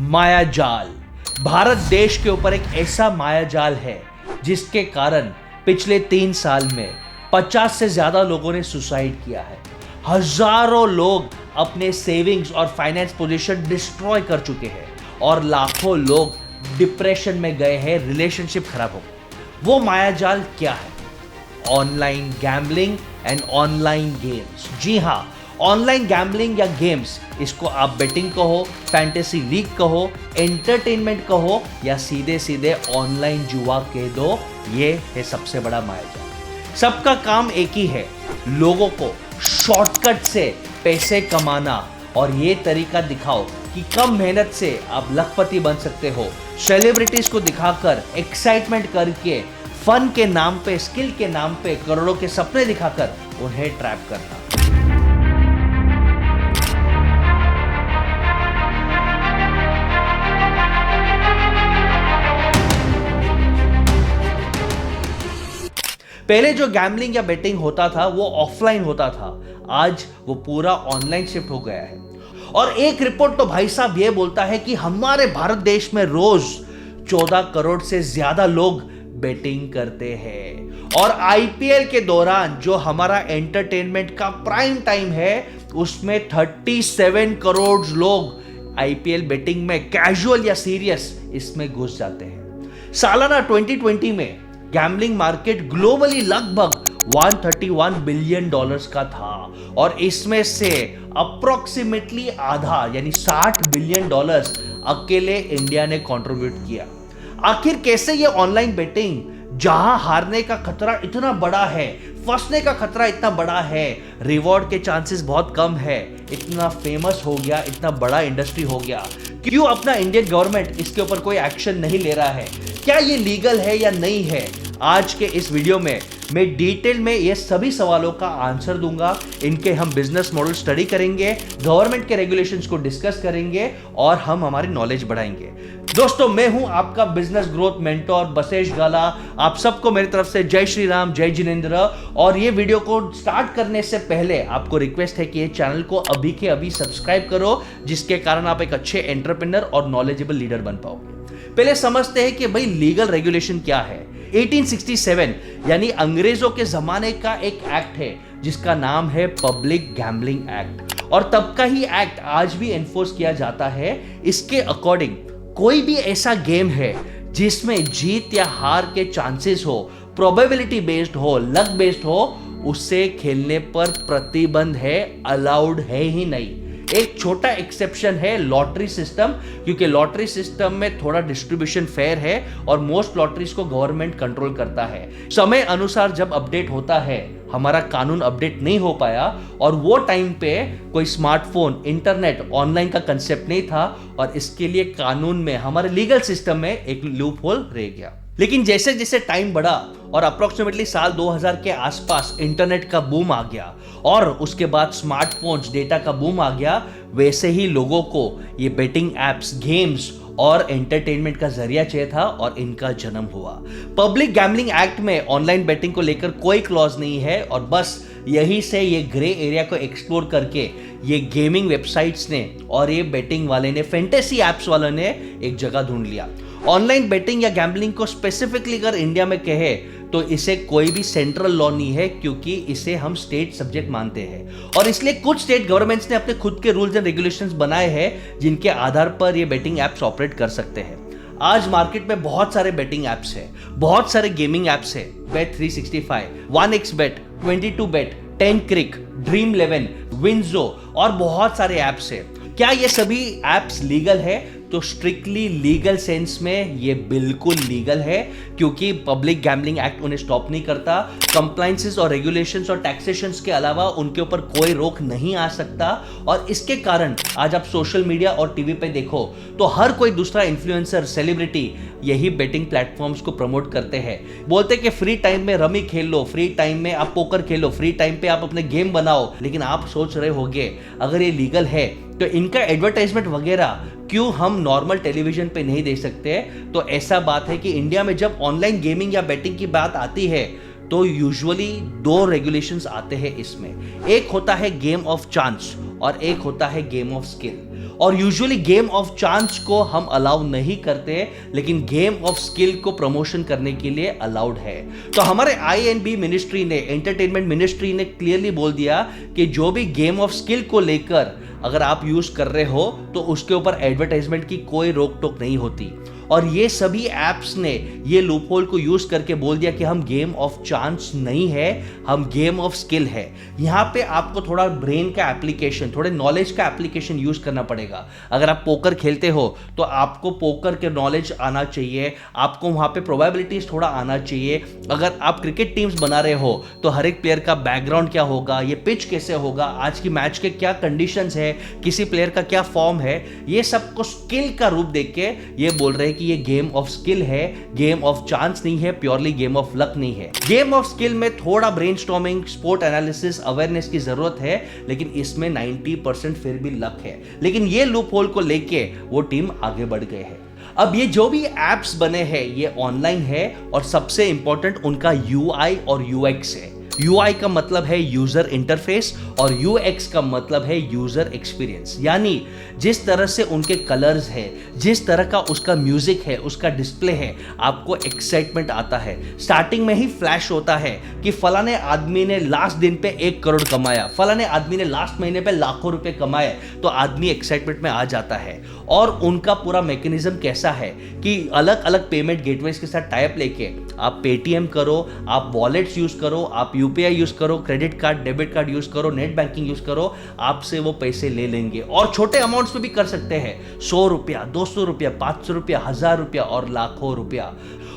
माया जाल। भारत देश के ऊपर एक ऐसा माया जाल है जिसके कारण पिछले 3 साल में 50 से ज्यादा लोगों ने सुसाइड किया है। हजारों लोग अपने सेविंग्स और फाइनेंस पोजीशन डिस्ट्रॉय कर चुके हैं और लाखों लोग डिप्रेशन में गए हैं, रिलेशनशिप खराब हो गए। वो माया जाल क्या है? Online gambling and online games. जी हाँ, ऑनलाइन गैम्बलिंग या गेम्स, इसको आप बेटिंग कहो, फैंटेसी लीग कहो, एंटरटेनमेंट कहो या सीधे सीधे ऑनलाइन जुआ कह दो, ये है सबसे बड़ा माया जाल। सबका काम एक ही है, लोगों को शॉर्टकट से पैसे कमाना, और ये तरीका दिखाओ कि कम मेहनत से आप लखपति बन सकते हो। सेलिब्रिटीज को दिखाकर, एक्साइटमेंट करके, फन के नाम पे, स्किल के नाम पे करोड़ों के सपने दिखाकर उन्हें ट्रैप करना। पहले जो गैम्बलिंग या बेटिंग होता था वो ऑफलाइन होता था, आज वो पूरा ऑनलाइन शिफ्ट हो गया है। और एक रिपोर्ट तो भाई साहब ये बोलता है कि हमारे भारत देश में रोज 14 करोड़ से ज्यादा लोग बेटिंग करते हैं। और आईपीएल के दौरान जो हमारा एंटरटेनमेंट का प्राइम टाइम है, उसमें 37 करोड़ लोग आईपीएल बेटिंग में कैजुअल या सीरियस इसमें घुस जाते हैं। सालाना 2020 में गैम्बलिंग मार्केट ग्लोबली लगभग $131 बिलियन का था और इसमें से अप्रोक्सीमेटली आधा यानी $60 बिलियन अकेले इंडिया ने कंट्रीब्यूट किया। आखिर कैसे ये ऑनलाइन बेटिंग, जहां हारने का खतरा इतना बड़ा है, फंसने का खतरा इतना बड़ा है, रिवॉर्ड के चांसेस बहुत कम है, इतना फेमस हो गया, इतना बड़ा इंडस्ट्री हो गया, क्यों अपना इंडियन गवर्नमेंट इसके ऊपर कोई एक्शन नहीं ले रहा है? क्या ये लीगल है या नहीं है? आज के इस वीडियो में मैं डिटेल में ये सभी सवालों का आंसर दूंगा। इनके हम बिजनेस मॉडल स्टडी करेंगे, गवर्नमेंट के रेगुलेशंस को डिस्कस करेंगे और हम हमारी नॉलेज बढ़ाएंगे। दोस्तों, मैं हूं आपका बिजनेस ग्रोथ मेंटोर बसेश गाला। आप सबको मेरी तरफ से जय श्री राम, जय जिनेंद्र। और ये वीडियो को स्टार्ट करने से पहले आपको रिक्वेस्ट है कि ये चैनल को अभी के अभी सब्सक्राइब करो, जिसके कारण आप एक अच्छे एंटरप्रेन्योर और नॉलेजेबल लीडर बन पाओगे। पहले समझते हैं कि भाई लीगल रेगुलेशन क्या है। 1867 यानी अंग्रेजों के जमाने का एक एक्ट है जिसका नाम है पब्लिक गैम्बलिंग एक्ट, और तब का ही एक्ट आज भी एनफोर्स किया जाता है। इसके अकॉर्डिंग कोई भी ऐसा गेम है जिसमें जीत या हार के चांसेस हो, प्रोबेबिलिटी बेस्ड हो, लक बेस्ड हो, उससे खेलने पर प्रतिबंध है, अलाउड है ही नहीं। एक छोटा एक्सेप्शन है लॉटरी सिस्टम, क्योंकि लॉटरी सिस्टम में थोड़ा डिस्ट्रीब्यूशन फेयर है और मोस्ट लॉटरीज को गवर्नमेंट कंट्रोल करता है। समय अनुसार जब अपडेट होता है, हमारा कानून अपडेट नहीं हो पाया और वो टाइम पे कोई स्मार्टफोन, इंटरनेट, ऑनलाइन का कंसेप्ट नहीं था और इसके लिए कानून में, हमारे लीगल सिस्टम में एक लूप होल रह गया। लेकिन जैसे जैसे टाइम बढ़ा और अप्रोक्सीमेटली साल 2000 के आसपास इंटरनेट का बूम आ गया और उसके बाद स्मार्टफोन्स, डेटा का बूम आ गया, वैसे ही लोगों को ये बेटिंग एप्स, गेम्स और एंटरटेनमेंट का जरिया चाहिए था और इनका जन्म हुआ। पब्लिक गैम्बलिंग एक्ट में ऑनलाइन बेटिंग को लेकर कोई क्लॉज नहीं है और बस यही से ये ग्रे एरिया को एक्सप्लोर करके ये गेमिंग वेबसाइट्स ने और ये बेटिंग वाले ने, फैंटेसी एप्स वालों ने एक जगह ढूंढ लिया। ऑनलाइन बेटिंग या गैम्बलिंग को स्पेसिफिकली अगर इंडिया में कहे तो इसे कोई भी सेंट्रल लॉ नहीं है, क्योंकि इसे हम स्टेट सब्जेक्ट मानते हैं और इसलिए कुछ स्टेट गवर्नमेंट्स ने अपने खुद के रूल्स एंड रेगुलेशंस बनाए हैं जिनके आधार पर ये बेटिंग एप्स ऑपरेट कर सकते हैं। आज मार्केट में बहुत सारे बेटिंग एप्स हैं, बहुत सारे गेमिंग एप्स हैं, Bet365, 1xBet, 22Bet, 10Crick, Dream11, Winzo और बहुत सारे एप्स हैं। क्या ये सभी एप्स लीगल है? तो स्ट्रिक्टली लीगल सेंस में ये बिल्कुल लीगल है, क्योंकि पब्लिक गैम्बलिंग एक्ट उन्हें स्टॉप नहीं करता। कंप्लायंसेस और रेगुलेशंस और टैक्सेशंस के अलावा उनके ऊपर कोई रोक नहीं आ सकता और इसके कारण आज आप सोशल मीडिया और टीवी पे देखो तो हर कोई दूसरा इन्फ्लुएंसर, सेलिब्रिटी यही बेटिंग प्लेटफॉर्म्स को प्रमोट करते हैं। बोलते कि फ्री टाइम में रमी खेल लो, फ्री टाइम में आप पोकर खेलो, फ्री टाइम पे आप अपने गेम बनाओ। लेकिन आप सोच रहे होंगे, अगर ये लीगल है तो इनका एडवर्टाइजमेंट वगैरह क्यों हम नॉर्मल टेलीविजन पे नहीं दे सकते? तो ऐसा बात है कि इंडिया में जब ऑनलाइन गेमिंग या बेटिंग की बात आती है तो यूजुअली 2 रेगुलेशंस आते हैं इसमें। एक होता है गेम ऑफ चांस और एक होता है गेम ऑफ स्किल। और यूजुअली गेम ऑफ चांस को हम अलाउ नहीं करते, लेकिन गेम ऑफ स्किल को प्रमोशन करने के लिए अलाउड है। तो हमारे आईएनबी मिनिस्ट्री ने, एंटरटेनमेंट मिनिस्ट्री ने क्लियरली बोल दिया कि जो भी गेम ऑफ स्किल को लेकर अगर आप यूज कर रहे हो तो उसके ऊपर एडवर्टाइजमेंट की कोई रोक टोक नहीं होती। और ये सभी एप्स ने ये लूपहोल को यूज करके बोल दिया कि हम गेम ऑफ चांस नहीं है, हम गेम ऑफ स्किल है। यहां पे आपको थोड़ा ब्रेन का एप्लीकेशन, थोड़े नॉलेज का एप्लीकेशन यूज करना पड़ेगा। अगर आप पोकर खेलते हो तो आपको पोकर के नॉलेज आना चाहिए, आपको वहां पे प्रोबेबिलिटीज थोड़ा आना चाहिए। अगर आप क्रिकेट टीम्स बना रहे हो तो हर एक प्लेयर का बैकग्राउंड क्या होगा, ये पिच कैसे होगा, आज की मैच के क्या कंडीशंस है, किसी प्लेयर का क्या फॉर्म है, ये सबको स्किल का रूप देख के ये बोल रहे हैं कि ये गेम ऑफ स्किल है, गेम ऑफ चांस नहीं है, प्योरली गेम ऑफ लक नहीं है। गेम ऑफ स्किल में थोड़ा ब्रेनस्टॉर्मिंग, स्पोर्ट एनालिसिस, अवेयरनेस की जरूरत है, लेकिन इसमें 90% फिर भी लक है। लेकिन ये लूप होल को लेके वो टीम आगे बढ़ गए हैं। अब ये जो भी एप्स बने हैं ये ऑनलाइन है और सबसे इंपॉर्टेंट उनका यूआई और यूएक्स है। UI का मतलब है यूजर इंटरफेस और UX का मतलब है यूजर एक्सपीरियंस। यानी जिस तरह से उनके कलर्स है, जिस तरह का उसका म्यूजिक है, उसका डिस्प्ले है, आपको एक्साइटमेंट आता है। स्टार्टिंग में ही फ्लैश होता है कि फलाने आदमी ने लास्ट दिन पे 1 करोड़ कमाया, फलाने आदमी ने लास्ट महीने पे लाखों रुपए कमाए, तो आदमी एक्साइटमेंट में आ जाता है। और उनका पूरा मैकेनिज्म कैसा है कि अलग अलग पेमेंट गेटवेज के साथ टाइप लेके आप पेटीएम करो, आप वॉलेट्स यूज करो, आप यूपीआई यूज करो, credit card, debit card use करो, नेट बैंकिंग यूज करो, आपसे वो पैसे ले लेंगे। और छोटे अमाउंट्स में भी कर सकते हैं, 100 रुपया, 200 रुपया, 500 रुपया, 1000 रुपया और लाखों रुपया।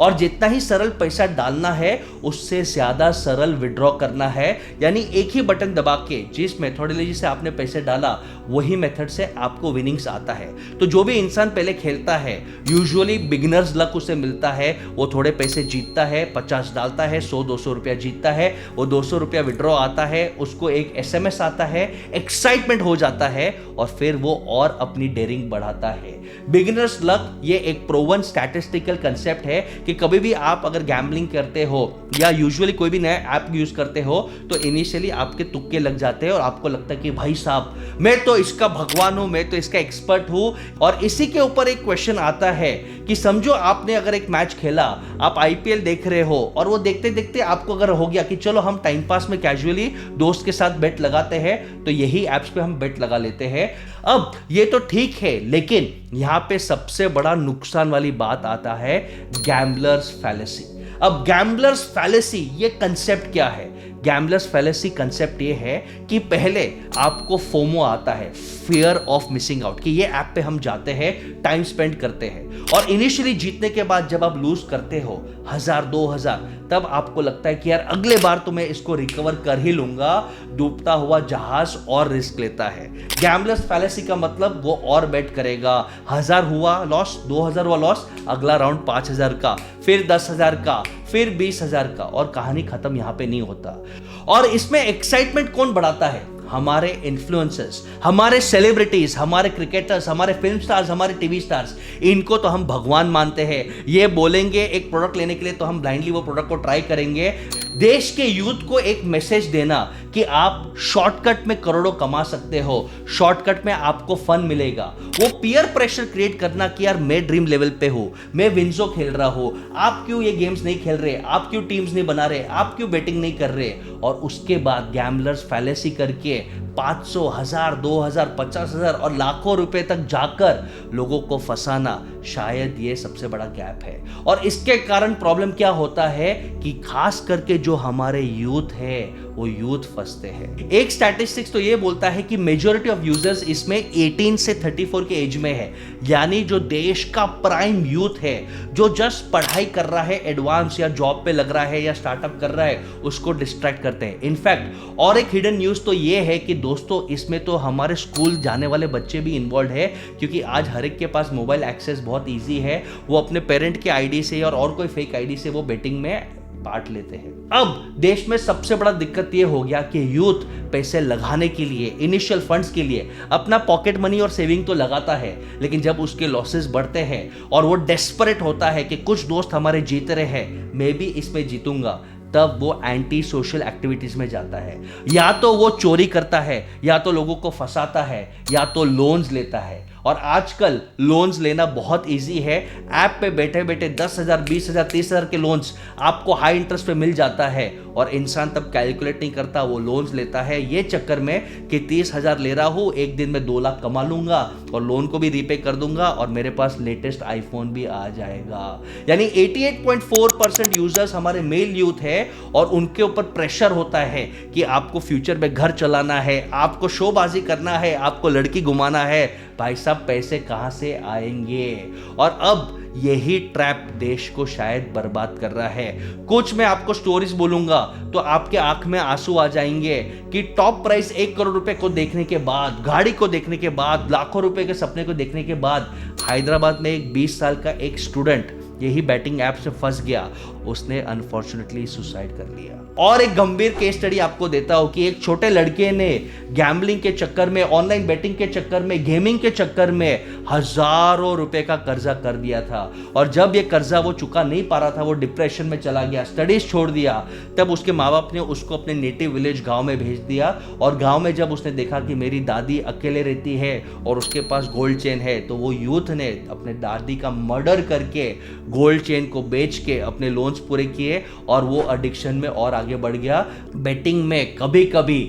और जितना ही सरल पैसा डालना है उससे ज्यादा सरल विड्रॉ करना है। यानी एक ही बटन दबा के जिस मेथोडोलॉजी से आपने पैसे डाला वही मेथड से आपको विनिंग्स आता है। तो जो भी इंसान पहले खेलता है यूजुअली बिगिनर्स लक उसे मिलता है, वो थोड़े पैसे जीतता है, 50 डालता है, 100-200 रुपया जीतता है, वो 200 रुपया विड्रॉ आता है, उसको एक SMS आता है, एक्साइटमेंट हो जाता है और फिर वो और अपनी डेयरिंग बढ़ाता है। बिगिनर्स लक ये एक प्रूवन स्टैटिस्टिकल कंसेप्ट है कि कभी भी आप अगर गैम्बलिंग करते हो या यूजुअली कोई भी नया ऐप यूज करते हो तो इनिशियली आपके तुक्के लग जाते हैं और आपको लगता है कि भाई साहब मैं तो इसका भगवान हूं, मैं तो इसका एक्सपर्ट हूं। और इसी के ऊपर एक क्वेश्चन आता है कि समझो आपने अगर एक मैच खेला, आप आईपीएल देख रहे हो और वो देखते देखते आपको अगर हो गया कि चलो हम टाइम पास में कैजुअली दोस्त के साथ बेट लगाते हैं, तो यही एप्स पे हम बेट लगा लेते हैं। अब ये तो ठीक है, लेकिन यहां पे सबसे बड़ा नुकसान वाली बात आता है गैम्बलर्स फैलेसी। अब गैम्बलर्स फैलेसी ये कंसेप्ट क्या है? गैम्बलर्स फैलेसी कंसेप्ट ये है कि पहले आपको फोमो आता है, फियर ऑफ मिसिंग आउट, कि ये ऐप पे हम जाते हैं, टाइम स्पेंड करते हैं और इनिशियली जीतने के बाद जब आप लूज करते हो 1000-2000, तब आपको लगता है कि यार अगले बार तो मैं इसको रिकवर कर ही लूंगा। डूबता हुआ जहाज और रिस्क लेता है। गैम्बलर्स फैलेसी का मतलब वो और बेट करेगा, 1000 हुआ लॉस, 2000 हुआ लॉस, अगला राउंड 5000 का, फिर 10,000 का, फिर 20,000 का, और कहानी खत्म यहां पे नहीं होता। और इसमें एक्साइटमेंट कौन बढ़ाता है? हमारे इन्फ्लुएंसर्स, हमारे सेलिब्रिटीज, हमारे क्रिकेटर्स, हमारे फिल्म स्टार्स, हमारे टीवी स्टार्स, इनको तो हम भगवान मानते हैं। ये बोलेंगे एक प्रोडक्ट लेने के लिए तो हम ब्लाइंडली वो प्रोडक्ट को ट्राई करेंगे। देश के यूथ को एक मैसेज देना कि आप शॉर्टकट में करोड़ों कमा सकते हो, शॉर्टकट में आपको फन मिलेगा, वो पीयर प्रेशर क्रिएट करना कि यार मैं ड्रीम लेवल पे हूं, मैं विंजो खेल रहा हूं, आप क्यों ये गेम्स नहीं खेल रहे, आप क्यों टीम्स नहीं बना रहे, आप क्यों बेटिंग नहीं कर रहे। और उसके बाद गैम्बलर्स फैलेसी करके 500, 1000, 2000, 50,000 और लाखों रुपए तक जाकर लोगों को फंसाना, शायद ये सबसे बड़ा गैप है। और इसके कारण प्रॉब्लम क्या होता है कि खास करके जो हमारे यूथ है वो यूथ फंसते हैं। एक स्टैटिस्टिक्स तो ये बोलता है कि मेजॉरिटी ऑफ यूजर्स इसमें 18 से 34 के एज में है। यानी जो देश का प्राइम यूथ है, जो जस्ट पढ़ाई कर रहा है, एडवांस या जॉब पे लग रहा है या स्टार्टअप कर रहा है, उसको डिस्ट्रैक्ट करते हैं। इनफैक्ट और एक हिडन न्यूज तो ये है कि दोस्तों इसमें तो हमारे स्कूल जाने वाले बच्चे भी इन्वॉल्व है, क्योंकि आज हर एक के पास मोबाइल एक्सेस बहुत ईजी है। वो अपने पेरेंट के आईडी से और कोई फेक आईडी से वो बेटिंग में पार्ट लेते हैं। अब देश में सबसे बड़ा दिक्कत यह हो गया कि यूथ पैसे लगाने के लिए, इनिशियल फंड्स के लिए अपना पॉकेट मनी और सेविंग तो लगाता है, लेकिन जब उसके लॉसेस बढ़ते हैं और वो डेस्परेट होता है कि कुछ दोस्त हमारे जीत रहे हैं, मैं भी इसमें जीतूंगा, तब वो एंटी सोशल एक्टिविटीज में जाता है। या तो वो चोरी करता है, या तो लोगों को फंसाता है, या तो लोन्स लेता है। और आजकल लोन्स लेना बहुत इजी है। ऐप पे बैठे बैठे 10,000, 20,000, 30,000 के लोन्स आपको हाई इंटरेस्ट पे मिल जाता है और इंसान तब कैलकुलेट नहीं करता, वो लोन्स लेता है ये चक्कर में कि 30,000 ले रहा हूं, एक दिन में 2 लाख कमा लूंगा और लोन को भी रीपे कर दूंगा और मेरे पास लेटेस्ट आईफोन भी आ जाएगा। यानी 88.4% यूजर्स हमारे मेल यूथ है और उनके ऊपर प्रेशर होता है कि आपको फ्यूचर में घर चलाना है, आपको शोबाजी करना है, आपको लड़की घुमाना है। भाई साहब, पैसे कहां से आएंगे? और अब यही ट्रैप देश को शायद बर्बाद कर रहा है। कुछ मैं आपको स्टोरीज बोलूंगा तो आपके आंख में आंसू आ जाएंगे कि टॉप प्राइस 1 करोड़ रुपए को देखने के बाद, गाड़ी को देखने के बाद, लाखों रुपए के सपने को देखने के बाद हैदराबाद में एक 20 साल का एक स्टूडेंट यही बैटिंग ऐप से फंस गया। उसने अनफॉर्चुनेटली सुसाइड कर लिया। और एक गंभीर केस स्टडी आपको देता हूं कि एक छोटे लड़के ने गैम्बलिंग के चक्कर में, ऑनलाइन बेटिंग के चक्कर में, गेमिंग के चक्कर में हजारों रुपए का कर्जा कर दिया था। और जब ये कर्जा वो चुका नहीं पा रहा था, वो डिप्रेशन में चला गया, स्टडीज छोड़ दिया। तब उसके माँ बाप ने उसको अपने नेटिव विलेज गांव में भेज दिया। और गांव में जब उसने देखा कि मेरी दादी अकेले रहती है और उसके पास गोल्ड चेन है, तो वो यूथ ने अपने दादी का मर्डर करके गोल्ड चेन को बेच के अपने लोन्स पूरे किए और वो एडिक्शन में और आगे बढ़ गया। बेटिंग में कभी कभी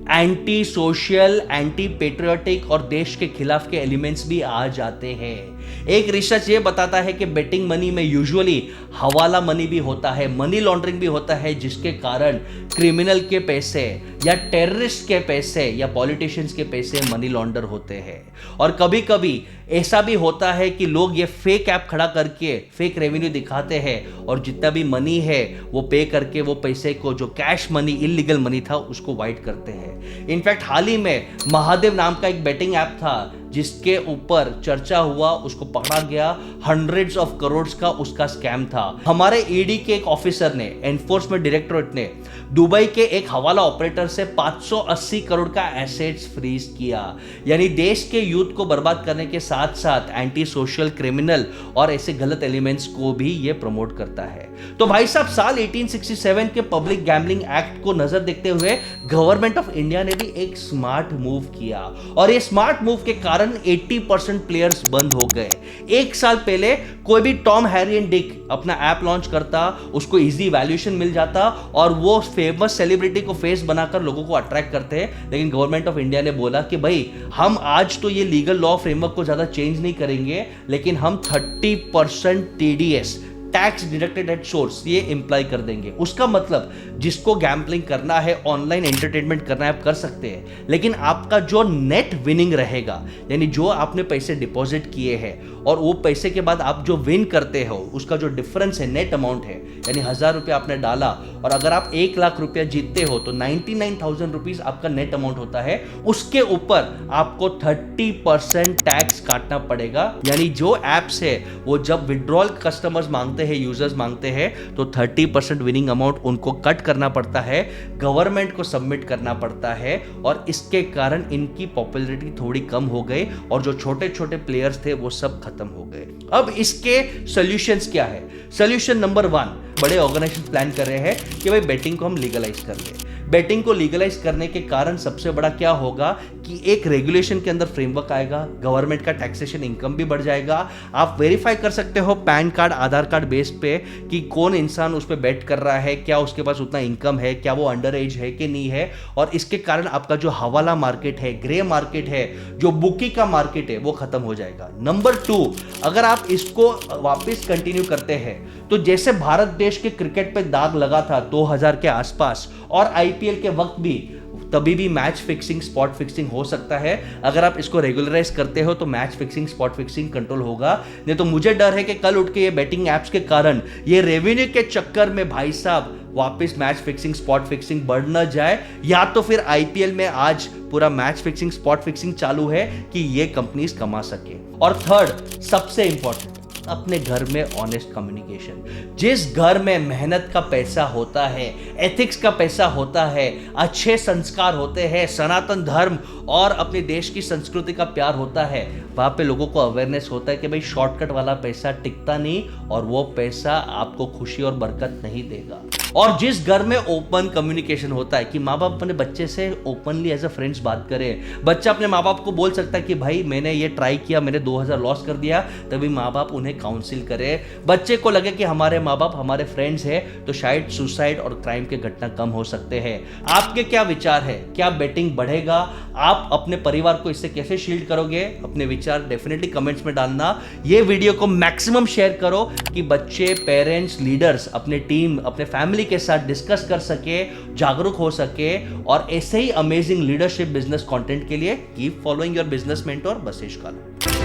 एंटी सोशल, एंटी पेट्रियोटिक और देश के खिलाफ के एलिमेंट्स भी आ जाते हैं। एक रिसर्च ये बताता है कि बेटिंग मनी में यूजुअली हवाला मनी भी होता है, मनी लॉन्ड्रिंग भी होता है, जिसके कारण क्रिमिनल के पैसे या टेररिस्ट के पैसे या पॉलिटिशियंस के पैसे मनी लॉन्डर होते हैं। और कभी कभी ऐसा भी होता है कि लोग ये फेक ऐप खड़ा करके फेक रेवेन्यू दिखाते हैं और जितना भी मनी है वो पे करके वो पैसे को, जो कैश मनी, इलीगल मनी था, उसको वाइट करते हैं। इनफैक्ट हाल ही में महादेव नाम का एक बेटिंग ऐप था जिसके ऊपर चर्चा हुआ, उसको पकड़ा गया, हंड्रेड्स ऑफ करोड़ का उसका स्कैम था। हमारे ईडी के एक ऑफिसर ने, एनफोर्समेंट डायरेक्टोरेट ने दुबई के एक हवाला ऑपरेटर से 580 करोड़ का एसेट्स फ्रीज किया। यानी देश के यूथ को बर्बाद करने के साथ साथ एंटी सोशल, क्रिमिनल और ऐसे गलत एलिमेंट्स को भी ये प्रमोट करता है। तो भाई साहब, साल 1867 के पब्लिक गैम्बलिंग एक्ट को नजर देखते हुए गवर्नमेंट ऑफ इंडिया ने भी एक स्मार्ट मूव किया और ये स्मार्ट मूव के कारण 80% प्लेयर्स बंद हो गए। एक साल पहले कोई भी टॉम, हैरी एंड डिक अपना ऐप लॉन्च करता, उसको इजी वैल्यूएशन मिल जाता और वो फेमस सेलिब्रिटी को फेस बनाकर लोगों को अट्रैक्ट करते हैं। लेकिन गवर्नमेंट ऑफ इंडिया ने बोला कि भाई, हम आज तो ये लीगल लॉ फ्रेमवर्क को ज्यादा चेंज नहीं करेंगे, लेकिन हम 30% TDS, tax deducted at source, ये इंप्लाई कर देंगे। उसका मतलब जिसको गैम्बलिंग करना है, ऑनलाइन एंटरटेनमेंट करना है, आप कर सकते हैं, लेकिन आपका जो नेट विनिंग रहेगा, यानी जो आपने पैसे डिपॉजिट किए हैं और वो पैसे के बाद आप जो विन करते हो, उसका जो डिफरेंस है, नेट अमाउंट है, यानी 1,000 रुपया आपने डाला और अगर आप 1 लाख रुपया जीतते हो तो 99,000 रुपीज आपका नेट अमाउंट होता है। उसके ऊपर आपको 30% टैक्स काटना पड़ेगा। यानी जो एप्स है वो जब विड्रॉल कस्टमर्स मांगते हैं, यूजर्स मांगते हैं, तो 30% विनिंग अमाउंट उनको कट करना पड़ता है, गवर्नमेंट को सबमिट करना पड़ता है और इसके कारण इनकी पॉपुलैरिटी थोड़ी कम हो गई और जो छोटे छोटे प्लेयर्स थे वो सब खत्म हो गए। अब इसके सॉल्यूशंस क्या है? सॉल्यूशन नंबर 1, बड़े ऑर्गेनाइजेशन प्लान कर रहे हैं कि भाई बेटिंग को हम लीगलाइज कर लें। बेटिंग को लीगलाइज करने के कारण सबसे बड़ा क्या होगा कि एक रेगुलेशन के अंदर फ्रेमवर्क आएगा, गवर्नमेंट का टैक्सेशन इनकम भी बढ़ जाएगा। आप वेरीफाई कर सकते हो पैन कार्ड, आधार कार्ड बेस पे कि कौन इंसान उस पर बेट कर रहा है, क्या उसके पास उतना इनकम है, क्या वो अंडर एज है कि नहीं है। और इसके कारण आपका जो हवाला मार्केट है, ग्रे मार्केट है, जो बुकी का मार्केट है, वो खत्म हो जाएगा। नंबर 2, अगर आप इसको वापस कंटिन्यू करते हैं तो जैसे भारत देश के क्रिकेट पे दाग लगा था 2000 के आसपास और IPL के वक्त भी, तभी भी मैच फिक्सिंग, स्पॉट फिक्सिंग हो सकता है। अगर आप इसको रेगुलराइज करते हो तो match fixing, spot fixing control होगा। नहीं तो मुझे डर है कि कल उठ के ये बेटिंग एप्स के कारण, ये रेवेन्यू के चक्कर में भाई साहब वापस मैच फिक्सिंग, स्पॉट फिक्सिंग बढ़ न जाए, या तो फिर IPL में आज पूरा मैच फिक्सिंग, स्पॉट फिक्सिंग चालू है कि ये कंपनीज कमा सके। और थर्ड, सबसे इंपॉर्टेंट, अपने घर में ऑनेस्ट कम्युनिकेशन। जिस घर में मेहनत का पैसा होता है, एथिक्स का पैसा होता है, अच्छे संस्कार होते हैं, सनातन धर्म और अपने देश की संस्कृति का प्यार होता है, वहां पे लोगों को अवेयरनेस होता है कि भाई शॉर्टकट वाला पैसा टिकता नहीं और वो पैसा आपको खुशी और बरकत नहीं देगा। और जिस घर में ओपन कम्युनिकेशन होता है कि माँ बाप अपने बच्चे से ओपनली एज अ फ्रेंड्स बात करें, बच्चा अपने माँ बाप को बोल सकता है कि भाई मैंने ये ट्राई किया, मैंने 2000 लॉस कर दिया, तभी माँ बाप उन्हें काउंसिल करे, बच्चे को लगे कि हमारे माँ बाप हमारे फ्रेंड्स हैं, तो शायद सुसाइड और क्राइम के घटना कम हो सकते हैं। आपके क्या विचार है? क्या बेटिंग बढ़ेगा? आप अपने परिवार को इससे कैसे शील्ड करोगे? अपने विचार डेफिनेटली कमेंट्स में डालना। ये वीडियो को मैक्सिमम शेयर करो कि बच्चे, पेरेंट्स, लीडर्स अपने टीम, अपने फैमिली के साथ डिस्कस कर सके, जागरूक हो सके, और ऐसे ही अमेजिंग लीडरशिप बिजनेस कंटेंट के लिए keep following your business mentor Vashishtha काला।